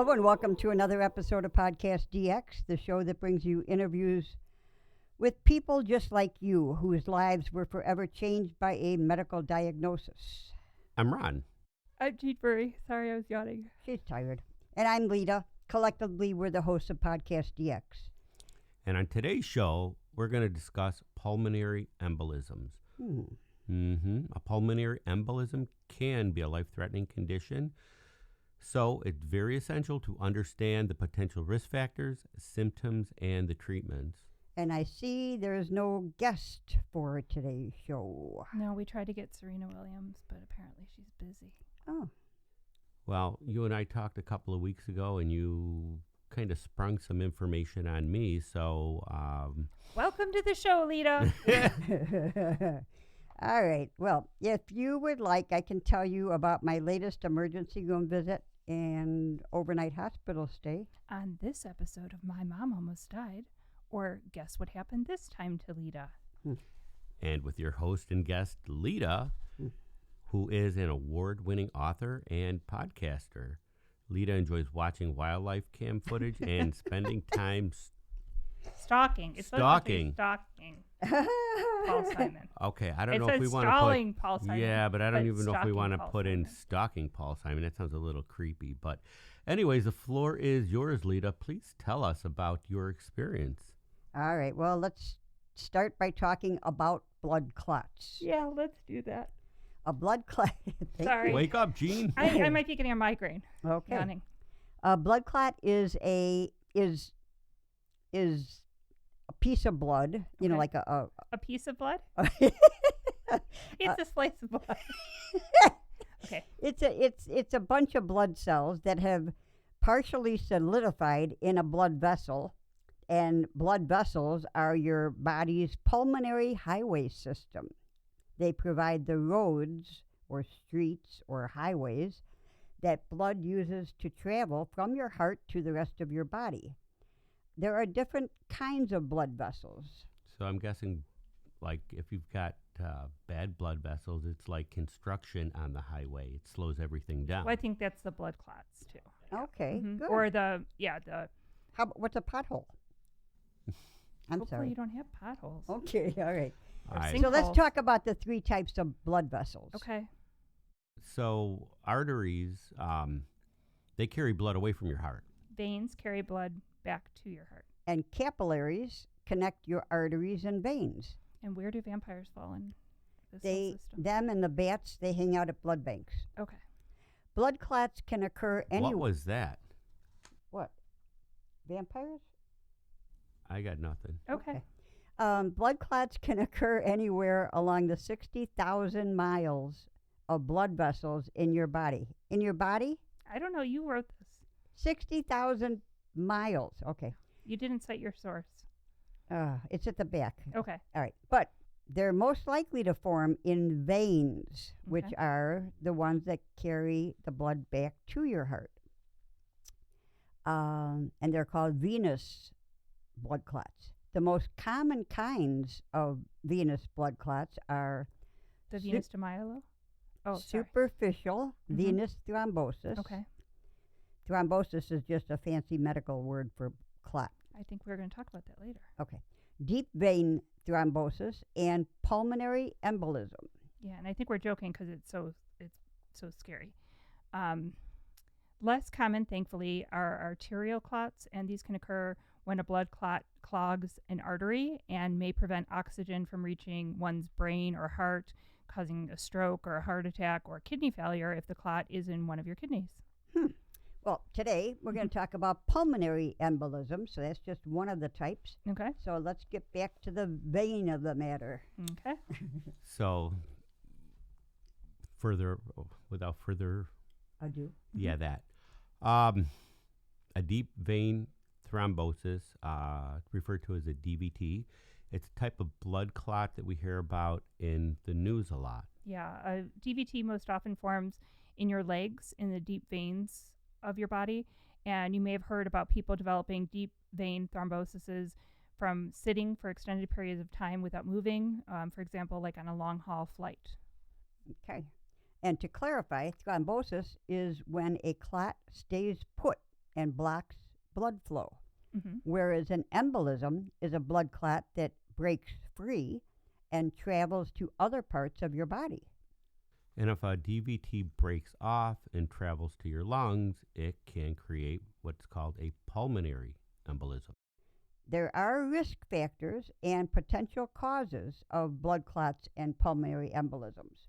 Hello and welcome to another episode of PodcastDX, the show that brings you interviews with people just like you whose lives were forever changed by a medical diagnosis. I'm Ron. I'm Jean Furry. Sorry, I was yawning. She's tired. And I'm Lita. Collectively, we're the hosts of PodcastDX. And on today's show, we're going to discuss pulmonary embolisms. A pulmonary embolism can be a life-threatening condition, so it's very essential to understand the potential risk factors, symptoms, and the treatments. And I see there's no guest for today's show. No, we tried to get Serena Williams, but apparently she's busy. Oh. Well, you and I talked a couple of weeks ago, and you kind of sprung some information on me, so... Welcome to the show, Lita. All right. Well, if you would like, I can tell you about my latest emergency room visit and overnight hospital stay. On this episode of My Mom Almost Died, or guess what happened this time to Lita? And with your host and guest, Lita, who is an award-winning author and podcaster. Lita enjoys watching wildlife cam footage and spending time Stalking. It's Stalking. Stalking. Paul Simon. Okay, I don't It know if says we want to stalling put... Paul Simon. Yeah, but I don't even know if we stalking want to Paul put in Simon. stalking Paul Simon. That sounds a little creepy. But anyways, the floor is yours, Lita. Please tell us about your experience. All right. Well, let's start by talking about blood clots. Yeah, let's do that. A blood clot. Sorry. Wake up, Gene. I might be getting a migraine. Okay. Yawning. A blood clot is a piece of blood. You know, Okay. like a A piece of blood? It's a slice of blood. Okay. It's a bunch of blood cells that have partially solidified in a blood vessel, and blood vessels are your body's pulmonary highway system. They provide the roads or streets or highways that blood uses to travel from your heart to the rest of your body. There are different kinds of blood vessels. So I'm guessing, like, if you've got bad blood vessels, it's like construction on the highway. It slows everything down. Well, I think that's the blood clots, too. Okay, Mhm. good. Or the What's a pothole? I'm hopefully sorry. you don't have potholes. Okay, all right. All right. sink- So let's Sinkholes. talk about the three types of blood vessels. Okay. So arteries, they carry blood away from your heart. Veins carry blood back to your heart. And capillaries connect your arteries and veins. And where do vampires fall in this whole system? Them and the bats, they hang out at blood banks. Okay. Blood clots can occur anywhere. What was that? What? Vampires? I got nothing. Okay. Blood clots can occur anywhere along the 60,000 miles of blood vessels in your body. In your body? I don't know. You wrote this. 60,000 miles. Okay. You didn't cite your source. It's at the back. Okay. All right. But they're most likely to form in veins, which Okay. are the ones that carry the blood back to your heart. And they're called venous blood clots. The most common kinds of venous blood clots are The Su- Venus de Milo? Oh, sorry. superficial Mhm. venous thrombosis. Okay. Thrombosis is just a fancy medical word for clot. I think we're going to talk about that later. Okay. Deep vein thrombosis and pulmonary embolism. Yeah, and I think we're joking because it's so scary. Less common, thankfully, are arterial clots, and these can occur when a blood clot clogs an artery and may prevent oxygen from reaching one's brain or heart, causing a stroke or a heart attack or kidney failure if the clot is in one of your kidneys. Well, today we're going to talk about pulmonary embolism, so that's just one of the types. Okay. So let's get back to the vein of the matter. Okay. So without further, Ado. yeah, that. A deep vein thrombosis, referred to as a DVT. It's a type of blood clot that we hear about in the news a lot. Yeah, DVT most often forms in your legs, in the deep veins of your body, and you may have heard about people developing deep vein thromboses from sitting for extended periods of time without moving, for example, like on a long-haul flight. Okay. And to clarify, thrombosis is when a clot stays put and blocks blood flow. Mm-hmm. Whereas an embolism is a blood clot that breaks free and travels to other parts of your body. And if a DVT breaks off and travels to your lungs, it can create what's called a pulmonary embolism. There are risk factors and potential causes of blood clots and pulmonary embolisms.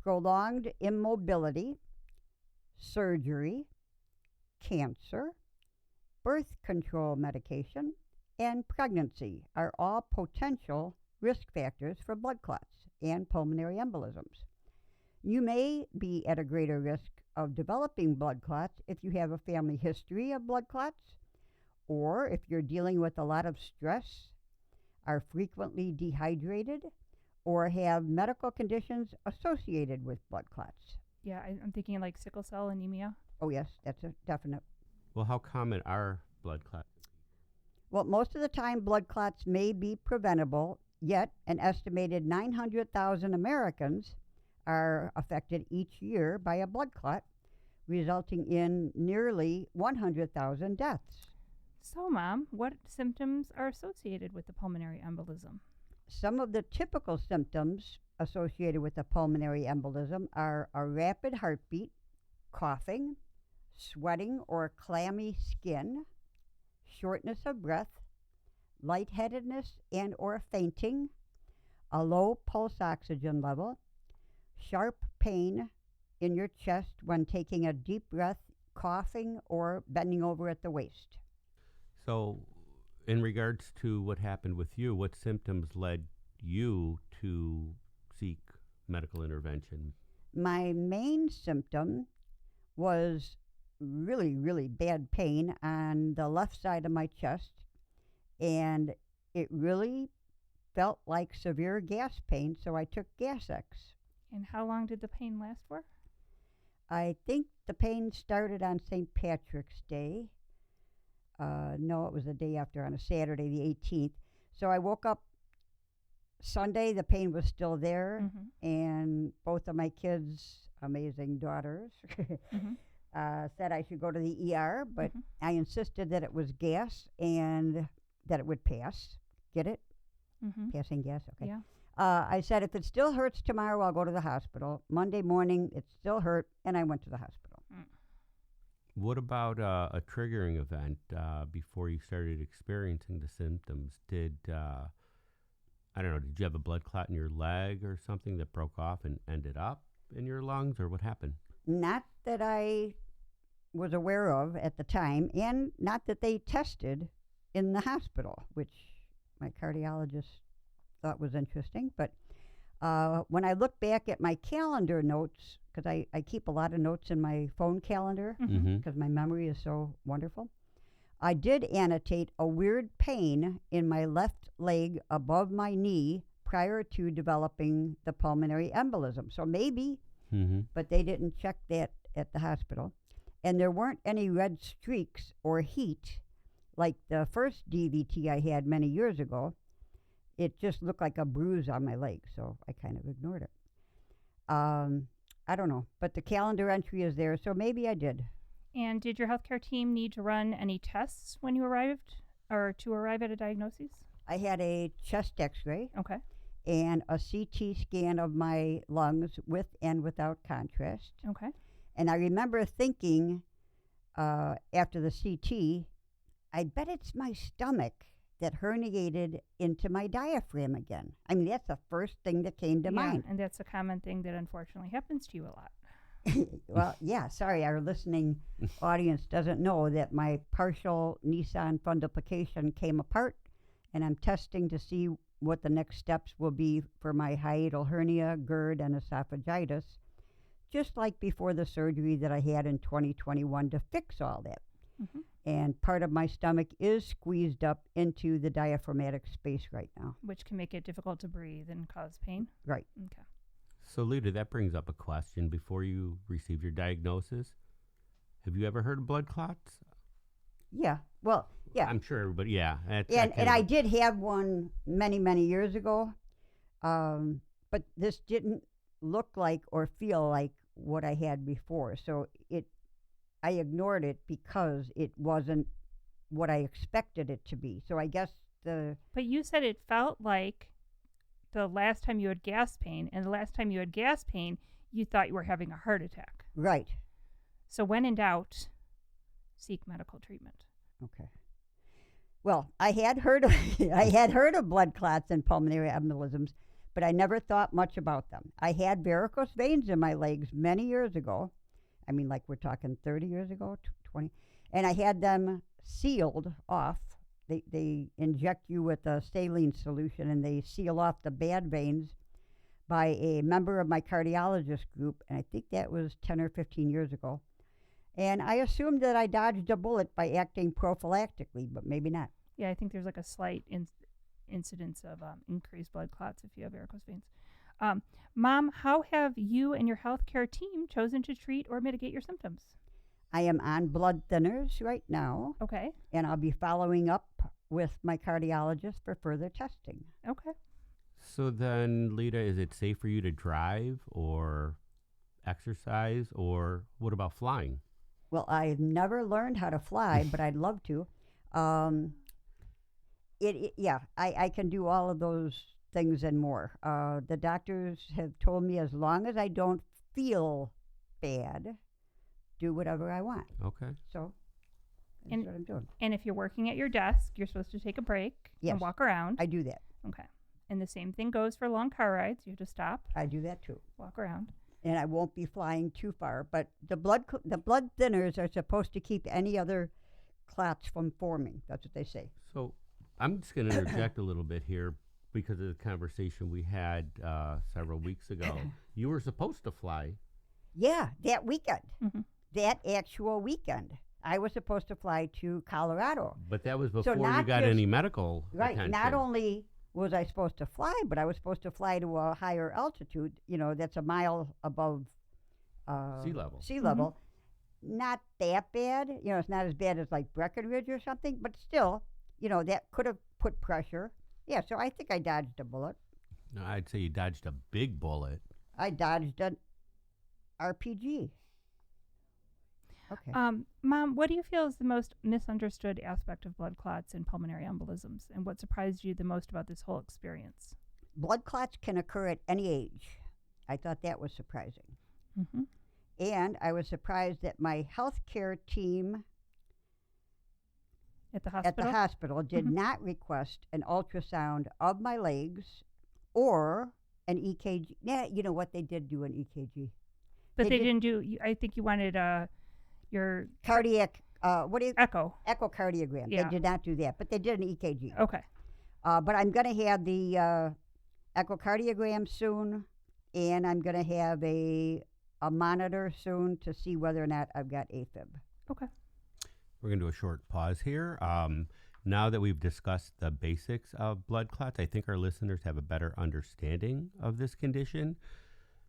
Prolonged immobility, surgery, cancer, birth control medication, and pregnancy are all potential risk factors for blood clots and pulmonary embolisms. You may be at a greater risk of developing blood clots if you have a family history of blood clots, or if you're dealing with a lot of stress, are frequently dehydrated, or have medical conditions associated with blood clots. Yeah, I'm thinking like sickle cell anemia. Oh yes, that's a definite. Well, how common are blood clots? Well, most of the time blood clots may be preventable, yet an estimated 900,000 Americans are affected each year by a blood clot, resulting in nearly 100,000 deaths. So, Mom, what symptoms are associated with the pulmonary embolism? Some of the typical symptoms associated with a pulmonary embolism are a rapid heartbeat, coughing, sweating or clammy skin, shortness of breath, lightheadedness and or fainting, a low pulse oxygen level, sharp pain in your chest when taking a deep breath, coughing, or bending over at the waist. So, in regards to what happened with you, what symptoms led you to seek medical intervention? My main symptom was really, really bad pain on the left side of my chest, and it really felt like severe gas pain, so I took Gas-X. And how long did the pain last for? I think the pain started on St. Patrick's Day. No, it was the day after, on a Saturday, the 18th. So I woke up Sunday, the pain was still there, and both of my kids, amazing daughters, said I should go to the ER, but I insisted that it was gas and that it would pass. Get it? Passing gas? Okay. Yeah. I said, if it still hurts tomorrow, I'll go to the hospital. Monday morning, it still hurt, and I went to the hospital. What about a triggering event before you started experiencing the symptoms? Did you have a blood clot in your leg or something that broke off and ended up in your lungs, or what happened? Not that I was aware of at the time, and not that they tested in the hospital, which my cardiologist thought was interesting. But when I look back at my calendar notes, because I keep a lot of notes in my phone calendar, because my memory is so wonderful, I did annotate a weird pain in my left leg above my knee prior to developing the pulmonary embolism. So maybe, but they didn't check that at the hospital. And there weren't any red streaks or heat like the first DVT I had many years ago. It just looked like a bruise on my leg, so I kind of ignored it. I don't know, but the calendar entry is there, so maybe I did. And did your healthcare team need to run any tests when you arrived, or to arrive at a diagnosis? I had a chest x-ray Okay. and a CT scan of my lungs with and without contrast. Okay. And I remember thinking after the CT, I bet it's my stomach that herniated into my diaphragm again. I mean, that's the first thing that came to mind. And that's a common thing that unfortunately happens to you a lot. Well, yeah, sorry, our listening audience doesn't know that my partial Nissan fundoplication came apart, and I'm testing to see what the next steps will be for my hiatal hernia, GERD, and esophagitis, just like before the surgery that I had in 2021 to fix all that. And part of my stomach is squeezed up into the diaphragmatic space right now. Which can make it difficult to breathe and cause pain. Right. Okay. So, Lita, that brings up a question. Before you received your diagnosis, have you ever heard of blood clots? Yeah. Well, yeah. I'm sure everybody, yeah. And I did have one many, many years ago, but this didn't look like or feel like what I had before. So I ignored it because it wasn't what I expected it to be. So I guess But you said it felt like the last time you had gas pain, and the last time you had gas pain, you thought you were having a heart attack. right. So when in doubt, seek medical treatment. Okay. Well, I had heard of I had heard of blood clots and pulmonary embolisms, but I never thought much about them. I had varicose veins in my legs many years ago. I mean, like we're talking 30 years ago, 20, and I had them sealed off. They inject you with a saline solution, and they seal off the bad veins by a member of my cardiologist group, and I think that was 10 or 15 years ago. And I assumed that I dodged a bullet by acting prophylactically, but maybe not. Yeah, I think there's like a slight incidence of increased blood clots if you have varicose veins. Mom, how have you and your healthcare team chosen to treat or mitigate your symptoms? I am on blood thinners right now, Okay. and I'll be following up with my cardiologist for further testing. Okay. So then, Lita, is it safe for you to drive or exercise, or what about flying? Well, I've never learned how to fly, but I'd love to. I can do all of those things and more. The doctors have told me as long as I don't feel bad, do whatever I want. Okay. So that's And- what I'm doing. And if you're working at your desk, you're supposed to take a break Yes. and walk around. I do that. Okay. And the same thing goes for long car rides. You have to stop, I do that too. walk around. And I won't be flying too far. But the blood thinners are supposed to keep any other clots from forming. That's what they say. So I'm just going to interject a little bit here because of the conversation we had several weeks ago. You were supposed to fly. Yeah, that weekend. Mhm. That actual weekend. I was supposed to fly to Colorado. But that was So before you not got just- any medical Right. attention. Not only was I supposed to fly, but I was supposed to fly to a higher altitude, that's a mile above Sea level. Sea level. Not that bad. It's not as bad as like Breckenridge or something, but still, that could have put pressure. Yeah, so I think I dodged a bullet. No, I'd say you dodged a big bullet. I dodged an RPG. Okay. Mom, what do you feel is the most misunderstood aspect of blood clots and pulmonary embolisms, and what surprised you the most about this whole experience? Blood clots can occur at any age. I thought that was surprising. Mm-hmm. And I was surprised that my healthcare team At the at hospital? the hospital did Mhm. not request an ultrasound of my legs or an EKG. Yeah, you know what? They did do an EKG. But they they did- didn't do, I think you wanted your Cardiac, echo. echocardiogram. Yeah. They did not do that, but they did an EKG. Okay. But I'm going to have the echocardiogram soon, and I'm going to have a monitor soon to see whether or not I've got AFib. Okay. We're going to do a short pause here. Now that we've discussed the basics of blood clots, I think our listeners have a better understanding of this condition.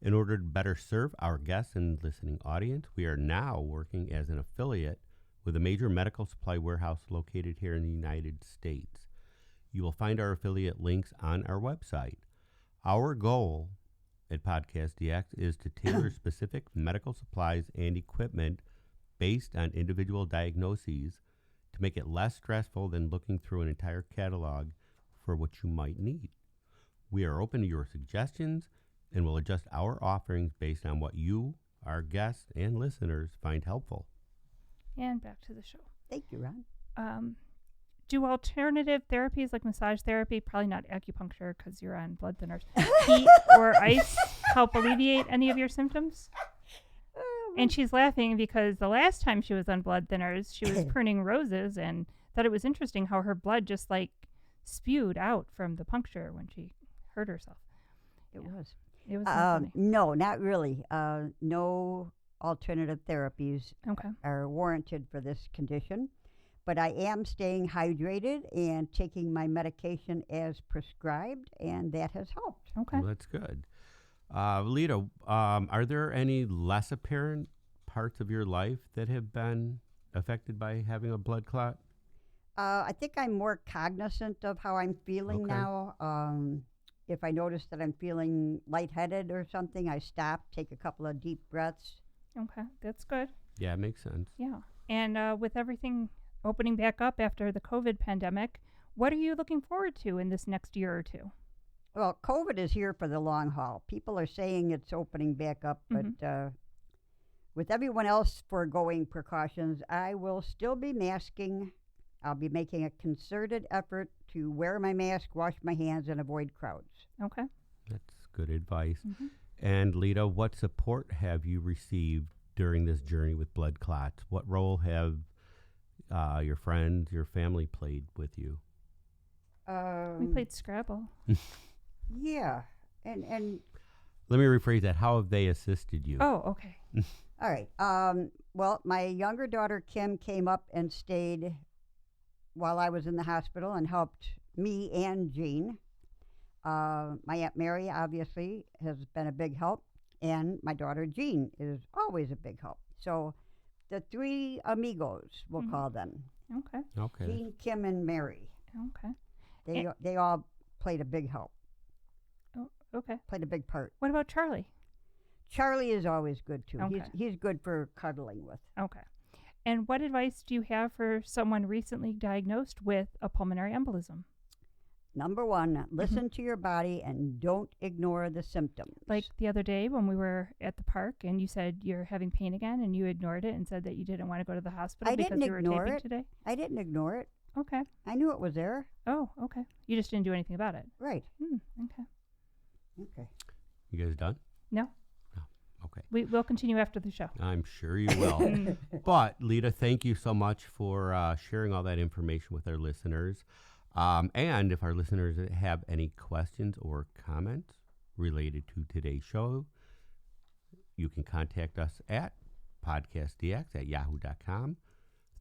In order to better serve our guests and listening audience, we are now working as an affiliate with a major medical supply warehouse located here in the United States. You will find our affiliate links on our website. Our goal at PodcastDX is to tailor specific medical supplies and equipment based on individual diagnoses to make it less stressful than looking through an entire catalog for what you might need. We are open to your suggestions and will adjust our offerings based on what you, our guests, and listeners find helpful. And back to the show. Thank you, Ron. Do alternative therapies like massage therapy, probably not acupuncture because you're on blood thinners, heat or ice help alleviate any of your symptoms? And she's laughing because the last time she was on blood thinners, she was pruning roses and thought it was interesting how her blood just like spewed out from the puncture when she hurt herself. It Yeah. was. It was funny. No, not really. No alternative therapies Okay. are warranted for this condition, but I am staying hydrated and taking my medication as prescribed, and that has helped. Okay. Well, that's good. Lita, are there any less apparent parts of your life that have been affected by having a blood clot? I think I'm more cognizant of how I'm feeling Okay. now. If I notice that I'm feeling lightheaded or something, I stop, take a couple of deep breaths. Okay. That's good. Yeah, it makes sense. Yeah. And with everything opening back up after the COVID pandemic, what are you looking forward to in this next year or two? Well, COVID is here for the long haul. People are saying it's opening back up, but with everyone else foregoing precautions, I will still be masking. I'll be making a concerted effort to wear my mask, wash my hands, and avoid crowds. Okay. That's good advice. Mm-hmm. And Lita, what support have you received during this journey with blood clots? What role have your friends, your family played with you? We played Scrabble. Yeah, and Let me rephrase that. How have they assisted you? Oh, okay. all right. Well, my younger daughter Kim came up and stayed while I was in the hospital and helped me and Jean. My Aunt Mary obviously has been a big help, and my daughter Jean is always a big help. So the three amigos, we'll call them. Okay. Okay. Jean, Kim, and Mary. Okay. They all played a big help, Oh, okay. played a big part. What about Charlie? Charlie is always good too. Okay. He's good for cuddling with. Okay. And what advice do you have for someone recently diagnosed with a pulmonary embolism? Number one, listen to your body and don't ignore the symptoms. Like the other day when we were at the park and you said you're having pain again and you ignored it and said that you didn't want to go to the hospital I because didn't you were ignore taping it. today? I didn't ignore it. Okay. I knew it was there. Oh, okay. You just didn't do anything about it. Right. Okay. Okay. You guys done? No. Okay. We'll continue after the show. I'm sure you will. But, Lita, thank you so much for sharing all that information with our listeners. And if our listeners have any questions or comments related to today's show, you can contact us at PodcastDX@yahoo.com,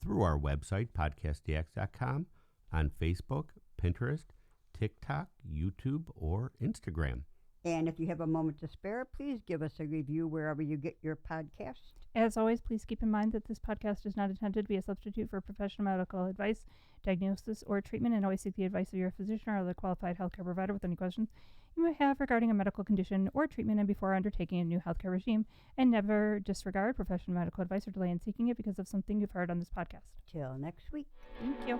through our website, PodcastDX.com, on Facebook, Pinterest, TikTok, YouTube, or Instagram. And if you have a moment to spare, please give us a review wherever you get your podcast. As always, please keep in mind that this podcast is not intended to be a substitute for professional medical advice, diagnosis, or treatment, and always seek the advice of your physician or other qualified healthcare provider with any questions you may have regarding a medical condition or treatment and before undertaking a new healthcare regime, and never disregard professional medical advice or delay in seeking it because of something you've heard on this podcast. Till next week. Thank you.